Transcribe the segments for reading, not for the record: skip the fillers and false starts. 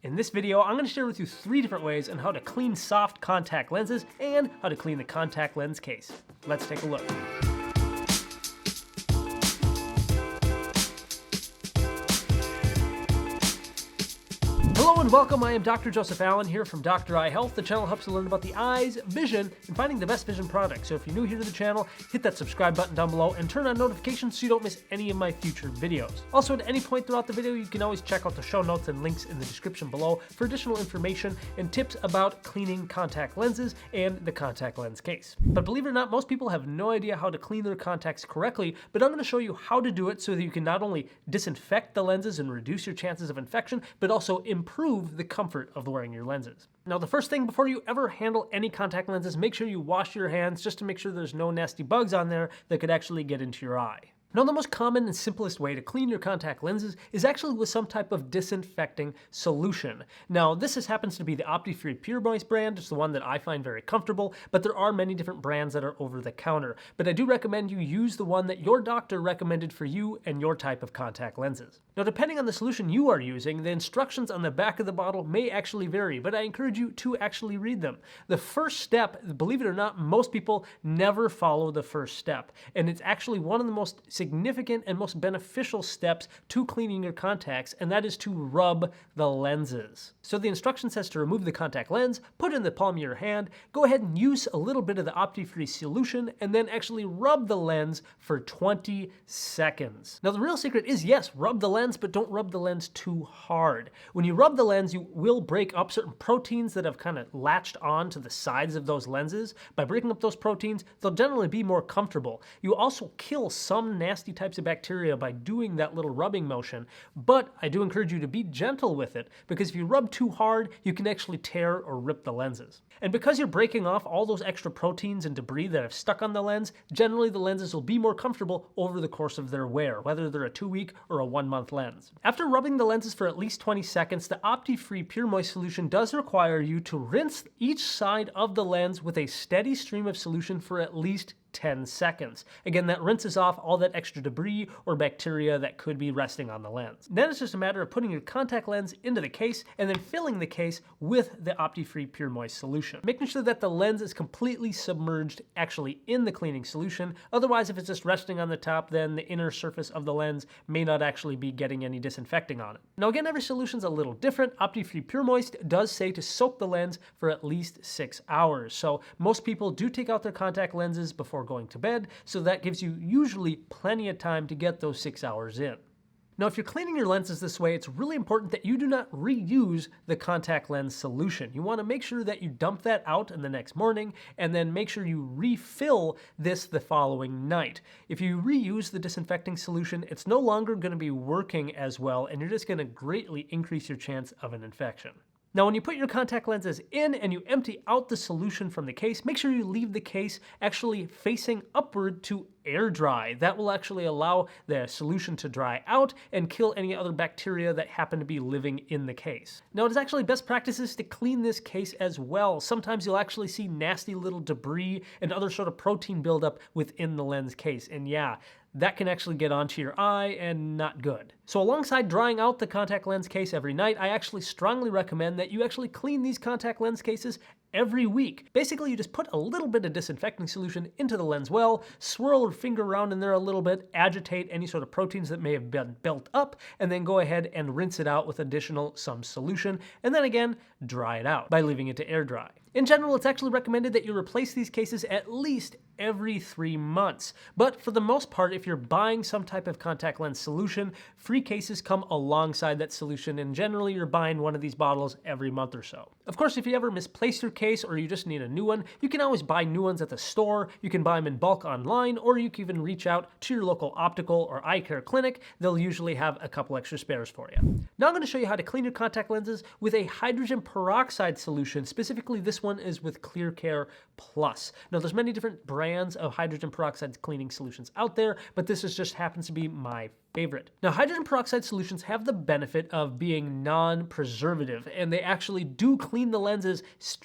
In this video, I'm going to share with you 3 different ways on how to clean soft contact lenses and how to clean the contact lens case. Let's take a look. Hello and welcome, I am Dr. Joseph Allen here from Dr. Eye Health. The channel helps you learn about the eyes, vision, and finding the best vision products. So if you're new here to the channel, hit that subscribe button down below and turn on notifications so you don't miss any of my future videos. Also, at any point throughout the video, you can always check out the show notes and links in the description below for additional information and tips about cleaning contact lenses and the contact lens case. But believe it or not, most people have no idea how to clean their contacts correctly, but I'm going to show you how to do it so that you can not only disinfect the lenses and reduce your chances of infection, but also improve the comfort of wearing your lenses. Now, the first thing before you ever handle any contact lenses, make sure you wash your hands just to make sure there's no nasty bugs on there that could actually get into your eye. Now, the most common and simplest way to clean your contact lenses is actually with some type of disinfecting solution. Now, this happens to be the Opti Pure Moist brand. It's the one that I find very comfortable, but there are many different brands that are over the counter. But I do recommend you use the one that your doctor recommended for you and your type of contact lenses. Now, depending on the solution you are using, the instructions on the back of the bottle may actually vary, but I encourage you to actually read them. The first step, believe it or not, most people never follow the first step, and it's actually one of the most significant and most beneficial steps to cleaning your contacts, and that is to rub the lenses. So the instruction says to remove the contact lens, put it in the palm of your hand, go ahead and use a little bit of the Opti solution, and then actually rub the lens for 20 seconds. Now, the real secret is, yes, rub the lens, but don't rub the lens too hard. When you rub the lens, you will break up certain proteins that have kind of latched on to the sides of those lenses. By breaking up those proteins, they'll generally be more comfortable. You also kill some nasty types of bacteria by doing that little rubbing motion, but I do encourage you to be gentle with it, because if you rub too hard, you can actually tear or rip the lenses. And because you're breaking off all those extra proteins and debris that have stuck on the lens, generally the lenses will be more comfortable over the course of their wear, whether they're a 2-week or a 1-month lens. After rubbing the lenses for at least 20 seconds, the Opti Pure Moist solution does require you to rinse each side of the lens with a steady stream of solution for at least 10 seconds. Again, that rinses off all that extra debris or bacteria that could be resting on the lens. Then it's just a matter of putting your contact lens into the case and then filling the case with the Opti Pure Moist solution, making sure that the lens is completely submerged actually in the cleaning solution. Otherwise, if it's just resting on the top, then the inner surface of the lens may not actually be getting any disinfecting on it. Now again, every solution's a little different. Opti Pure Moist does say to soak the lens for at least 6 hours. So most people do take out their contact lenses before going to bed, so that gives you usually plenty of time to get those 6 hours in. Now, if you're cleaning your lenses this way, it's really important that you do not reuse the contact lens solution. You want to make sure that you dump that out in the next morning, and then make sure you refill this the following night. If you reuse the disinfecting solution, it's no longer going to be working as well, and you're just going to greatly increase your chance of an infection. Now, when you put your contact lenses in and you empty out the solution from the case, make sure you leave the case actually facing upward to air dry. That will actually allow the solution to dry out and kill any other bacteria that happen to be living in the case. Now, it is actually best practices to clean this case as well. Sometimes you'll actually see nasty little debris and other sort of protein buildup within the lens case. And yeah, that can actually get onto your eye and not good. So alongside drying out the contact lens case every night, I actually strongly recommend that you actually clean these contact lens cases every week. Basically, you just put a little bit of disinfecting solution into the lens well, swirl your finger around in there a little bit, agitate any sort of proteins that may have been built up, and then go ahead and rinse it out with some solution, and then again, dry it out by leaving it to air dry. In general, it's actually recommended that you replace these cases at least every 3 months. But for the most part, if you're buying some type of contact lens solution, free cases come alongside that solution, and generally you're buying one of these bottles every month or so. Of course, if you ever misplace your case or you just need a new one, you can always buy new ones at the store. You can buy them in bulk online, or you can even reach out to your local optical or eye care clinic. They'll usually have a couple extra spares for you. Now I'm going to show you how to clean your contact lenses with a hydrogen peroxide solution. Specifically, this one is with Clear Care Plus. Now, there's many different brands brands of hydrogen peroxide cleaning solutions out there, but this just happens to be my favorite. Now, hydrogen peroxide solutions have the benefit of being non-preservative, and they actually do clean the lenses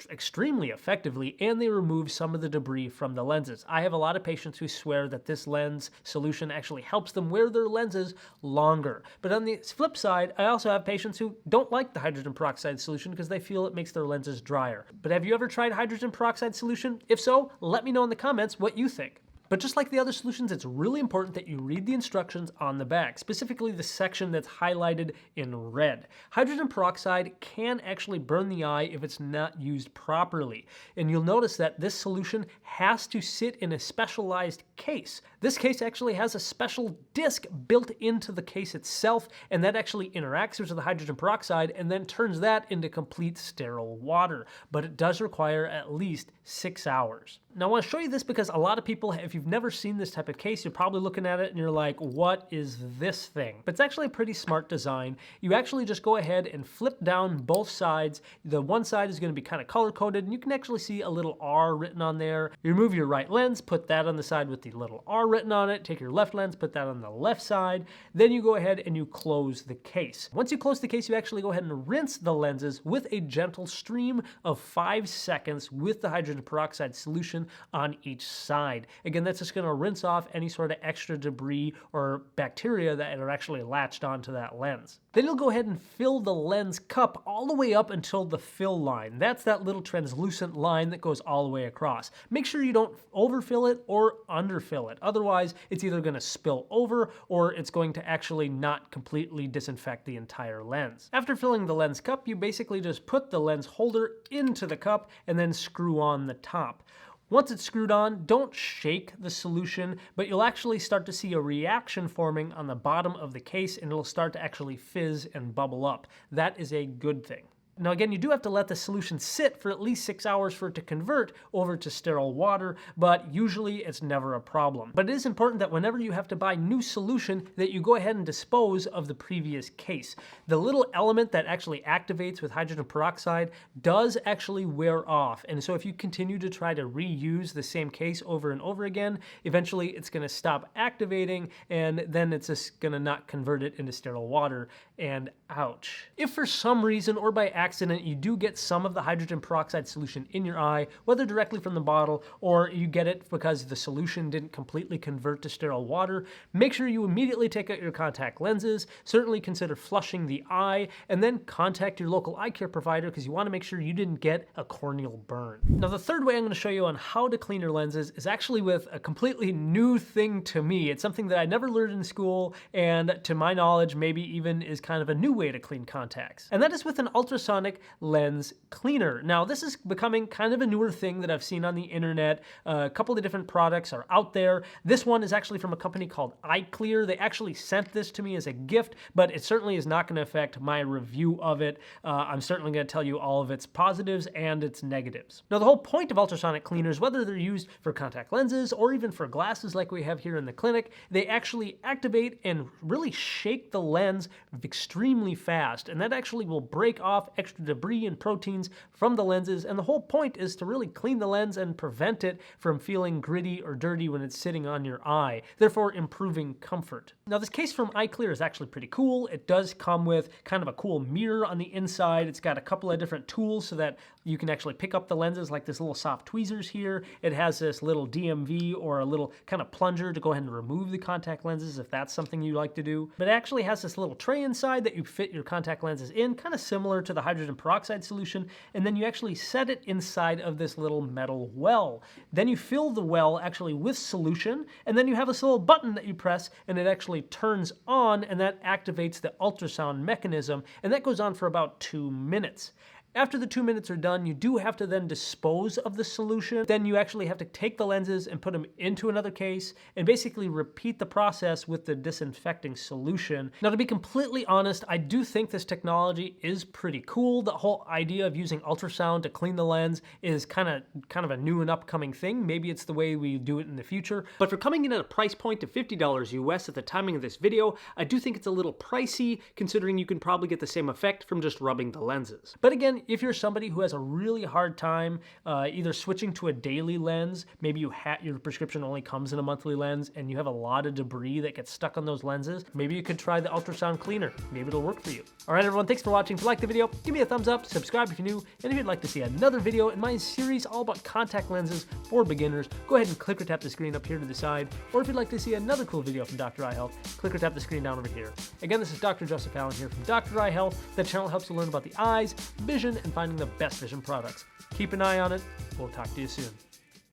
extremely effectively, and they remove some of the debris from the lenses. I have a lot of patients who swear that this lens solution actually helps them wear their lenses longer. But on the flip side, I also have patients who don't like the hydrogen peroxide solution because they feel it makes their lenses drier. But have you ever tried hydrogen peroxide solution? If so, let me know in the comments what you think. But just like the other solutions, it's really important that you read the instructions on the back, specifically the section that's highlighted in red. Hydrogen peroxide can actually burn the eye if it's not used properly. And you'll notice that this solution has to sit in a specialized case. This case actually has a special disc built into the case itself, and that actually interacts with the hydrogen peroxide and then turns that into complete sterile water. But it does require at least 6 hours. Now, I want to show you this because a lot of people, if you've never seen this type of case, you're probably looking at it and you're like, what is this thing? But it's actually a pretty smart design. You actually just go ahead and flip down both sides. The one side is going to be kind of color-coded, and you can actually see a little R written on there. You remove your right lens, put that on the side with the little R written on it. Take your left lens, put that on the left side. Then you go ahead and you close the case. Once you close the case, you actually go ahead and rinse the lenses with a gentle stream of 5 seconds with the hydrogen peroxide solution on each side. Again, that's just going to rinse off any sort of extra debris or bacteria that are actually latched onto that lens. Then you'll go ahead and fill the lens cup all the way up until the fill line. That's that little translucent line that goes all the way across. Make sure you don't overfill it or underfill it. Otherwise, it's either going to spill over or it's going to actually not completely disinfect the entire lens. After filling the lens cup, you basically just put the lens holder into the cup and then screw on the top. Once it's screwed on, don't shake the solution, but you'll actually start to see a reaction forming on the bottom of the case, and it'll start to actually fizz and bubble up. That is a good thing. Now again, you do have to let the solution sit for at least 6 hours for it to convert over to sterile water, but usually it's never a problem. But it is important that whenever you have to buy new solution that you go ahead and dispose of the previous case. The little element that actually activates with hydrogen peroxide does actually wear off, and so if you continue to try to reuse the same case over and over again, eventually it's going to stop activating, and then it's just going to not convert it into sterile water, and ouch. If for some reason or by accident you do get some of the hydrogen peroxide solution in your eye, whether directly from the bottle or you get it because the solution didn't completely convert to sterile water, make sure you immediately take out your contact lenses, certainly consider flushing the eye, and then contact your local eye care provider because you want to make sure you didn't get a corneal burn. Now the third way I'm going to show you on how to clean your lenses is actually with a completely new thing to me. It's something that I never learned in school, and to my knowledge maybe even is kind of a new way to clean contacts. And that is with an ultrasonic lens cleaner. Now this is becoming kind of a newer thing that I've seen on the internet. A couple of different products are out there. This one is actually from a company called iClear. They actually sent this to me as a gift, but it certainly is not going to affect my review of it. I'm certainly going to tell you all of its positives and its negatives. Now the whole point of ultrasonic cleaners, whether they're used for contact lenses or even for glasses like we have here in the clinic, they actually activate and really shake the lens extremely fast, and that actually will break off extra debris and proteins from the lenses, and the whole point is to really clean the lens and prevent it from feeling gritty or dirty when it's sitting on your eye, therefore improving comfort. Now this case from iClear is actually pretty cool. It does come with kind of a cool mirror on the inside. It's got a couple of different tools so that you can actually pick up the lenses, like this little soft tweezers here. It has this little DMV or a little kind of plunger to go ahead and remove the contact lenses if that's something you like to do. But it actually has this little tray inside that you fit your contact lenses in, kind of similar to the hydrogen peroxide solution, and then you actually set it inside of this little metal well. Then you fill the well actually with solution, and then you have this little button that you press, and it actually turns on, and that activates the ultrasound mechanism, and that goes on for about 2 minutes. After the 2 minutes are done, you do have to then dispose of the solution. Then you actually have to take the lenses and put them into another case and basically repeat the process with the disinfecting solution. Now, to be completely honest, I do think this technology is pretty cool. The whole idea of using ultrasound to clean the lens is kind of a new and upcoming thing. Maybe it's the way we do it in the future. But for coming in at a price point of $50 US at the timing of this video, I do think it's a little pricey, considering you can probably get the same effect from just rubbing the lenses. But again, again, if you're somebody who has a really hard time either switching to a daily lens, maybe your prescription only comes in a monthly lens and you have a lot of debris that gets stuck on those lenses, maybe you could try the ultrasound cleaner. Maybe it'll work for you. All right, everyone, thanks for watching. If you liked the video, give me a thumbs up, subscribe if you're new, and if you'd like to see another video in my series all about contact lenses for beginners, go ahead and click or tap the screen up here to the side, or if you'd like to see another cool video from Dr. Eye Health, click or tap the screen down over here. Again, this is Dr. Joseph Allen here from Dr. Eye Health. The channel helps you learn about the eyes, vision, and finding the best vision products. Keep an eye on it. We'll talk to you soon.